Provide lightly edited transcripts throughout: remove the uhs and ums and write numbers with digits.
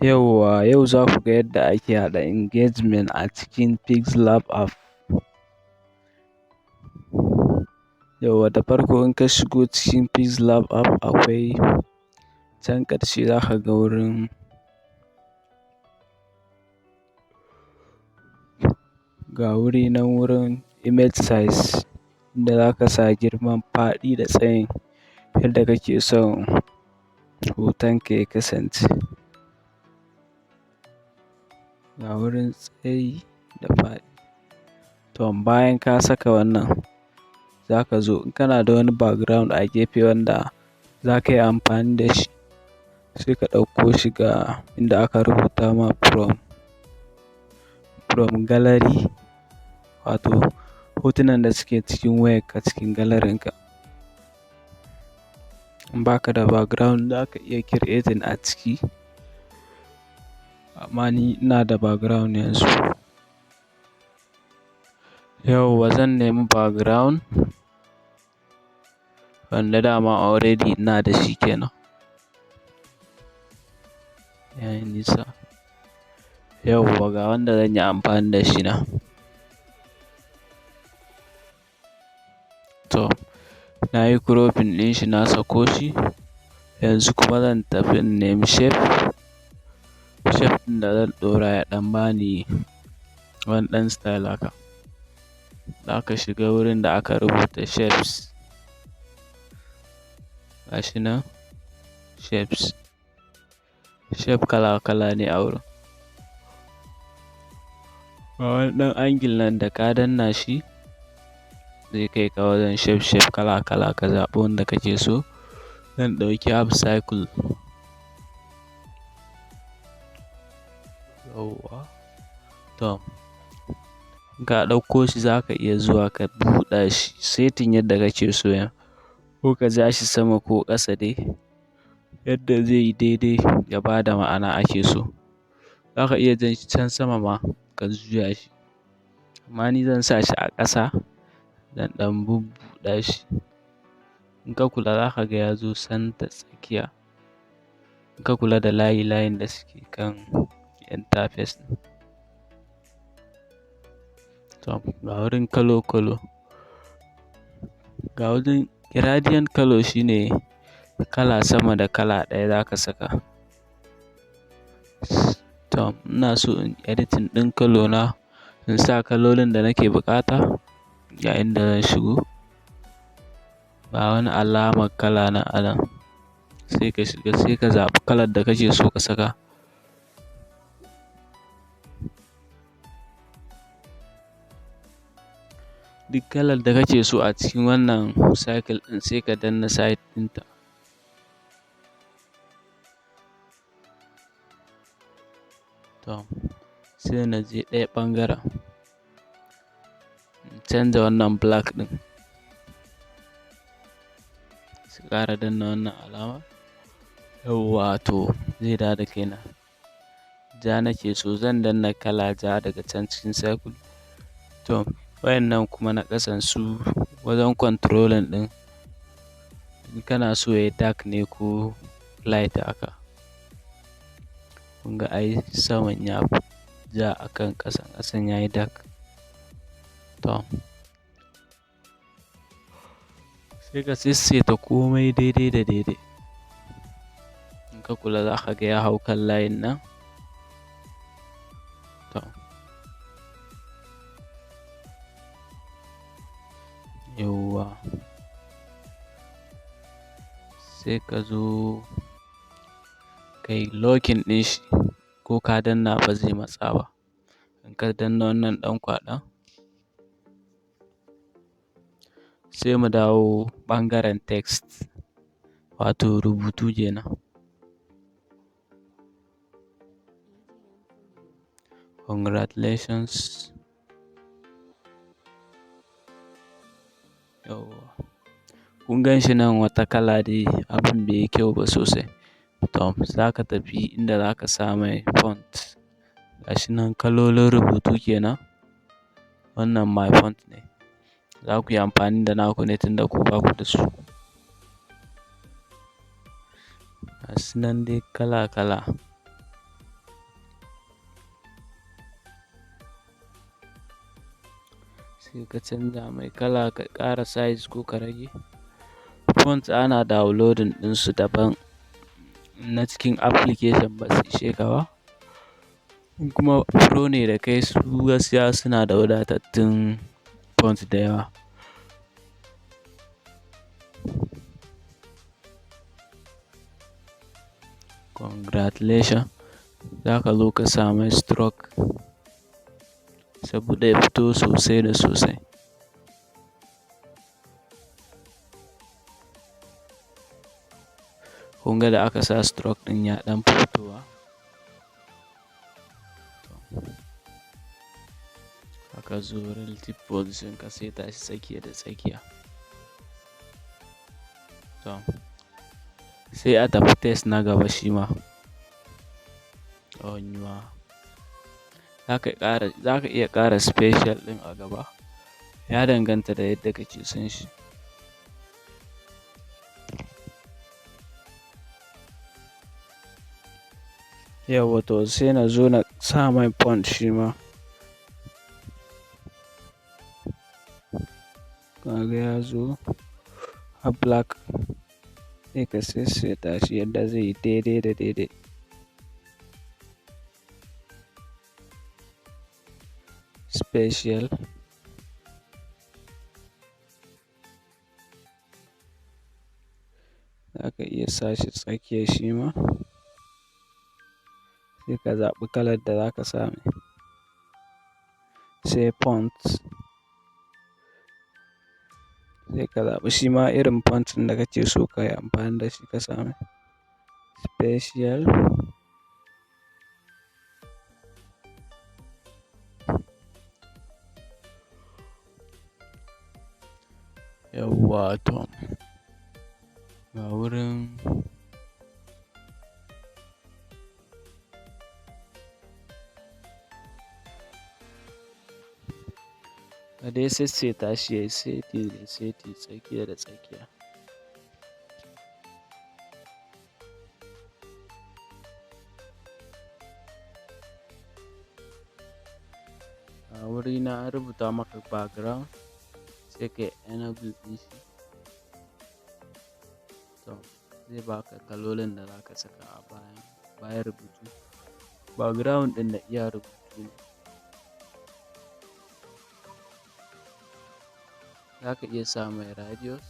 Yauwa, yau za ku ga yadda ake haɗa engagement a cikin Pixlab app. Yauwa, da farko in ka shigo cikin Pixlab app akwai can ƙarshe za ka ga wuri nan wurin image size inda za ka sa girman faɗi da tsayin yadda kake son hotonka ya kasance. Ga wurin tsayi da faɗi. To bayan ka saka wannan, za ka zo in kana da wani background a gefe wanda za ka yi amfani da shi, sai ka ɗauko shi ga inda aka rubuta ma from gallery, wato hotunan da suke cikin wayarka cikin galerin ka. In ba ka da background za ka iya creating a ciki. Amma ni ina da background yanzu. Yauwa zan nemi background wanda dama already ina da shi kenan. Yayi nisa. Yauwa ga wanda zan yi amfani da shi na. To, na yi cropping ɗin shi na sako shi. Yanzu kuma zan tafi in nemi shape. Shape ɗin da zan ɗora ya ɗan bani wani ɗan style haka. Za ka shiga wurin da aka rubuta shapes. Gashi nan shapes. Shape kala kala ne a wurin. Ga wani ɗan angle nan da ka danna shi zai kai ka wajen shape kala kala ka zaɓi wanda kake so. Zan ɗauki half circle. Yauwa. To, in ka ɗauko shi za ka iya zuwa ka buɗa shi setting yadda kake so ko ka ja shi sama ko ƙasa dai yadda zai yi daidai ya ba da ma'ana ake so. Za ka iya jan shi can sama ma ka juya shi. Amma ni zan sa shi a ƙasa zan ɗan bubbuɗa shi. In ka kula za ka ga ya zo center tsakiya. In ka kula da layin da suke kan interface ɗin. To, ga wurin color. Ga wurin gradient color shine kala sama da kala ɗaya za ka saka. To, ina so in editing ɗin color na, in sa kalolin da nake buƙata yayin da zan shigo. Ba wani alamar kala nan a nan. Sai ka shiga sai ka zaɓi kalar da kake so ka saka. Duk kalar da kake so a cikin wannan cycle ɗin sai ka danna side ɗinta. To, sai na je ɗaya ɓangaren. In canza wannan black ɗin. Sai ƙara danna wannan alama. Yauwa to zai dawo da kai nan. Ja nake so zan danna kala ja daga can cikin circle. To, wayannan kuma na ƙasan su wajen controlling ɗin. In kana so yayi dark ne ko light haka. Kun ga ai saman ya fi ja akan ƙasan, ƙasan yayi dark. To, sai ka sessaita komai daidai da daidai. In ka kula za ka ga ya hau kan layin nan. To, yauwa. Sai ka zo ka yi locking ɗin shi ko ka danna ba zai matsa ba. In ka danna wannan ɗan kwaɗon, sai mu dawo ɓangaren text wato rubutu kenan. Congratulations. Yauwa. Kun gan shi nan wata kala dai abin bai yi kyau ba sosai. To, za ka tafi inda za ka sa mai font. Gashi nan kalolin rubutu kenan. Wannan my font ne. Za ku yi amfani da naku ne tunda ku ba ku da su. Gasu nan dai kala kala. sai ka canza mai kala, ka ƙara size ko ka rage. Fonts ana downloading ɗinsu daban na cikin application ba su ishe ka ba. In kuma pro ne da kai, su gaskiya suna da wadatattun fonts da yawa. Congratulations, za ka zo ka sa mai stroke saboda ya fito sosai da sosai. Kun ga da aka sa stroke ɗin ya ɗan fi fitowa. Haka zo relative position ka saita shi tsakiya da tsakiya. To, sai a tafi test na gaba shi ma. Za ka iya ƙara special ɗin a gaba. Ya danganta da yadda kake son shi. Yauwa to sai na zo na sa mai font shi ma. Kaga ya zo a black, sai ka saisaita shi yadda zai yi daidai da daidai. Special. Za ka iya sa shi tsakiya shi ma. Sai ka zaɓi kalar da za ka sa mai. Sai font. Sai ka zaɓi shi ma irin font ɗin da kake so ka yi amfani da shi ka sa mai. Special. Yauwa to, ga wurin ka dai saisaita shi yayi saiti da saiti, tsakiya da tsakiya. A wuri na an rubuta maka background, sai ka yi enable ɗin shi. To, zai baka kalolin da za ka saka a bayan rubutu. Background ɗin da iya rubutu ne. Za ka iya sa mai radius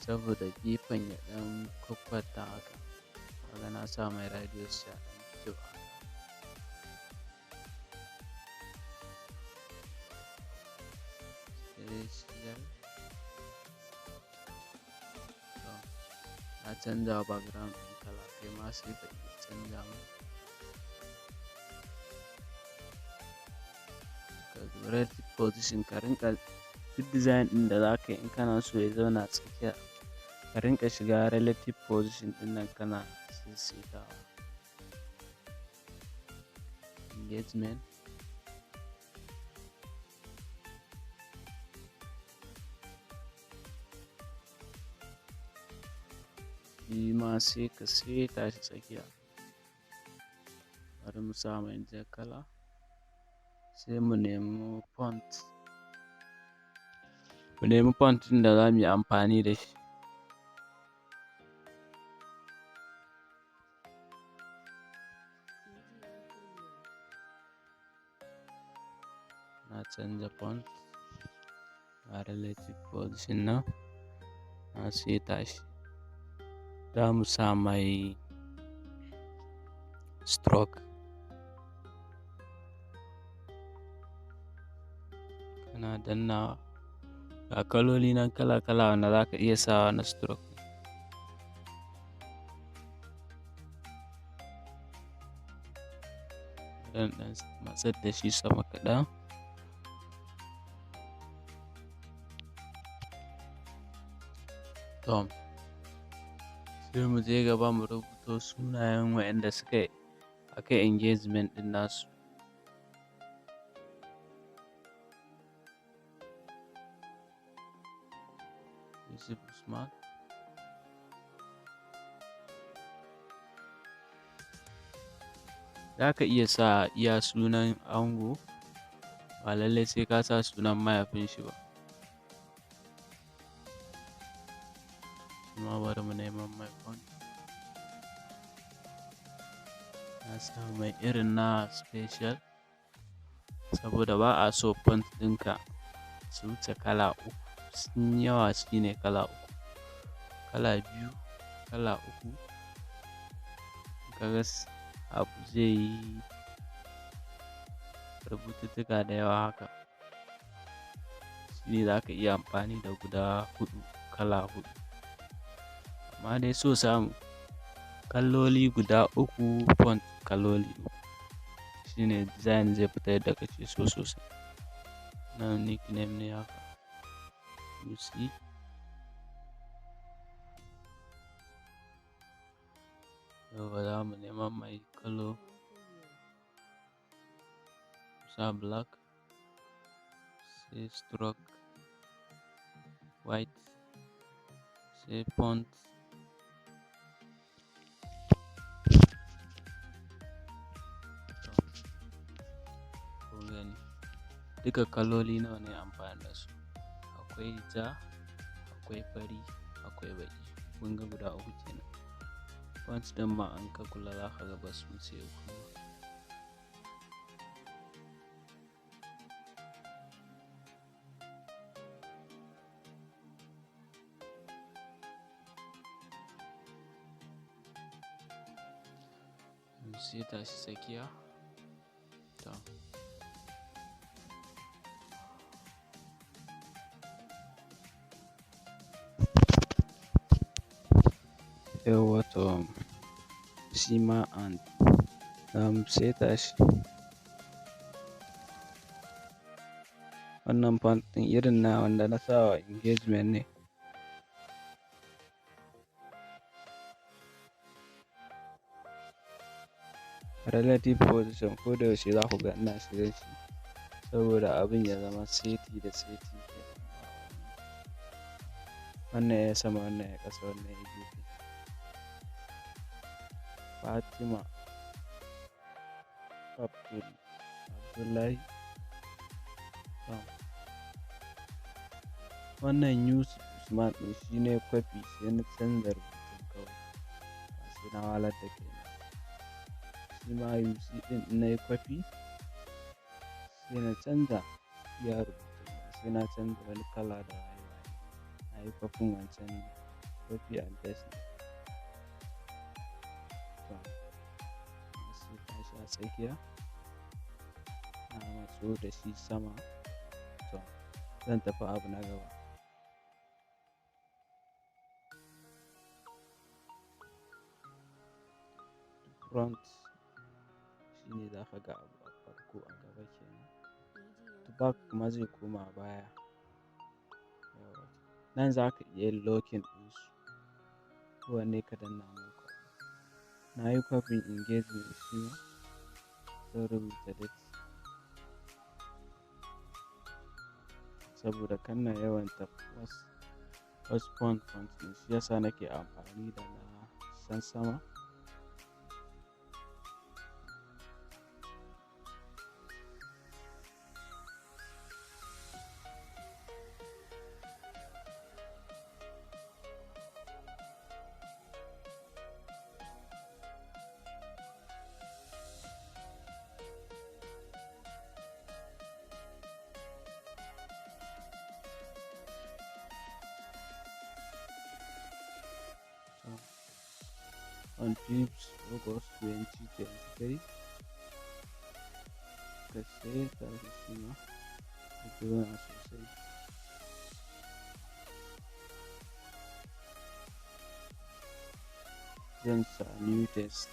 saboda gefen ya ɗan kwakkwata haka. Kaga na sa mai radius ya ɗan fito haka. Special. To, na canza wa background ɗin kala, kai ma sai ka iya canza mai. Ka zo relative position, ka rinƙa duk design ɗin da za ka yi in kana so ya zauna tsakiya, ka rinƙa shiga relative position ɗin nan kana saisaitawa. Engagement. Shi ma sai ka saita shi tsakiya. Bari mu sa mai jan kala. Sai mu nemi font. Mu nemi font ɗin da za mu yi amfani da shi. Na canza font a relative position nan, na saita shi. Za mu sa mai stroke. Kana dannawa. Ga kaloli nan kala kala wanda za ka iya sawa na stroke. Zan ɗan matsar da shi sama kaɗan. To, sai mu je gaba mu rubuto sunayen waɗanda aka yi engagement ɗin nasu. Yusuf Usman. Za ka iya sa iya sunan ango ba lallai sai ka sa sunan mahaifin shi ba. Shima bari mu neman mai font. Na sa mai irin na special saboda ba a so font ɗinka su wuce kala uku. Sun yi yawa shine kala uku. Kala biyu, kala uku. Kaga abu zai yi rubututtuka da yawa haka. Shine za ka iya amfani da guda huɗu, kala huɗu. Amma dai so samu kaloli guda uku, font kaloli uku. Shine design zai fita yadda kake so sosai. Nan nickname ne haka. You see? Yauwa za mu neman mai kalo. Sa black, sai stroke, white, sai font. Kun gani? Duka kaloli nawa ne amfani da su. Akwai ja, akwai fari, akwai baƙi. Kun ga guda uku kenan. Fonts ɗin ma an ka kula za ka ga ba su wuce uku ba. Sai tashi tsakiya. To. Yauwa to shi ma an seta shi. Wannan font ɗin irin na wanda na sa wa engagement ne. Relative position ko da yaushe za ku ga ina shiga shi saboda abin ya zama seti da seti. Wannan ya sama, wannan ya ƙasa, wannan ya gefe. Fatima Abdullahi. Wannan Yusuf Usman ɗin shi ne kwafi sai na canza rubutun kawai. Ba sai na wahalar da kaina. Shi ma Yusuf ɗin na yi kwafi sai na canza iya rubutun. Ba sai na canza wani kala da waye. Na yi kwafin wancan ne. Copy and paste. To, sai tashi a tsakiya. Na matso da shi sama. To, zan tafi abu na gaba. Front shine za ka ga abu a farko a gaba kenan. To back kuma zai koma baya. Nan za ka iya locking ɗinsu. Kowanne ka danna mai kwafi. Na yi kwafin engagement shi ma. Zan rubuta date. Saboda kanna yawan wasu font ɗin shi yasa nake amfani da na san sama. On 5th August 2023, ka seta shi ma da juna sosai. Zan sa new test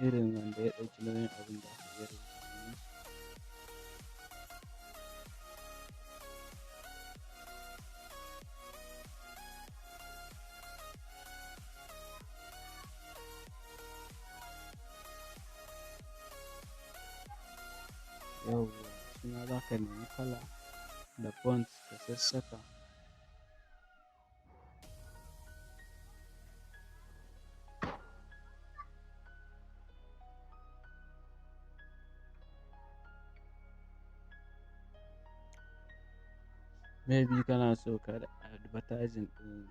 irin wanda ya ɗauki nauyin abin da aka iya rubuta. Yauwa shi ma za ka nemi kala da font ka sassaka. maybe kana so ka advertising ɗin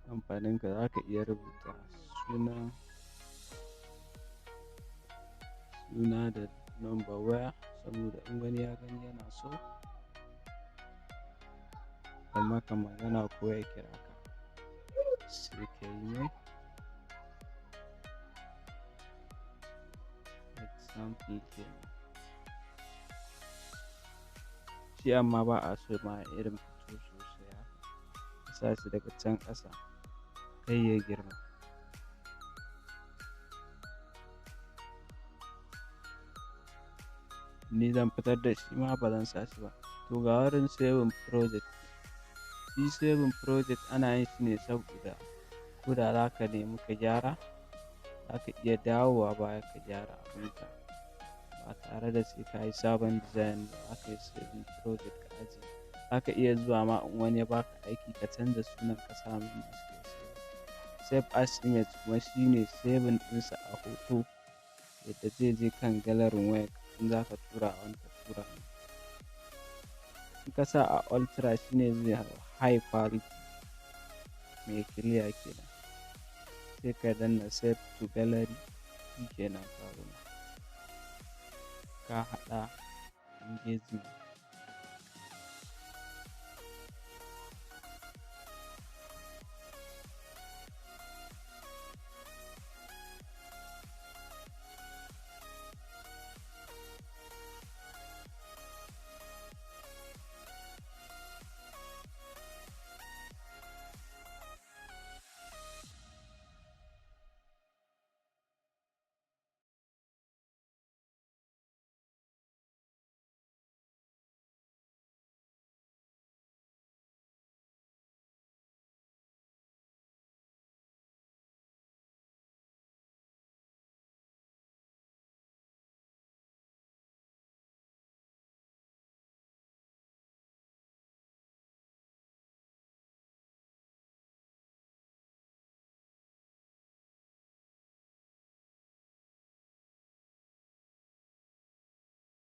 kamfaninka, za ka iya rubuta suna da number waya, saboda in wani ya gani yana so ya maka magana ko ya kira ka, sai ka yi mai example kenan. Shi amma ba a so ma ya irin fito sosai haka, ka sa shi daga can ƙasa kai ya girma. Ni zan fitar da shi ma ba zan sa shi ba. To ga wurin saving project. Shi saving project ana yin shi ne saboda ko da za ka nemi ka gyara, za ka iya dawowa baya ka gyara abunka ba tare da sai ka yi sabon design ba. Za ka yi saving project ka ajiye. Za ka iya zuwa ma in wani ya ba ka aiki ka canza sunan ka sa mai inda suke save. Save as image kuma shine saving ɗinsa a hoto yadda zai je kan galerin wayarka in za ka tura wa wani ka tura mai. In ka sa a ultra shine zai hau high quality mai clear kenan. Sai ka danna save to gallery, shikenan ka gama. Ka haɗa engagement.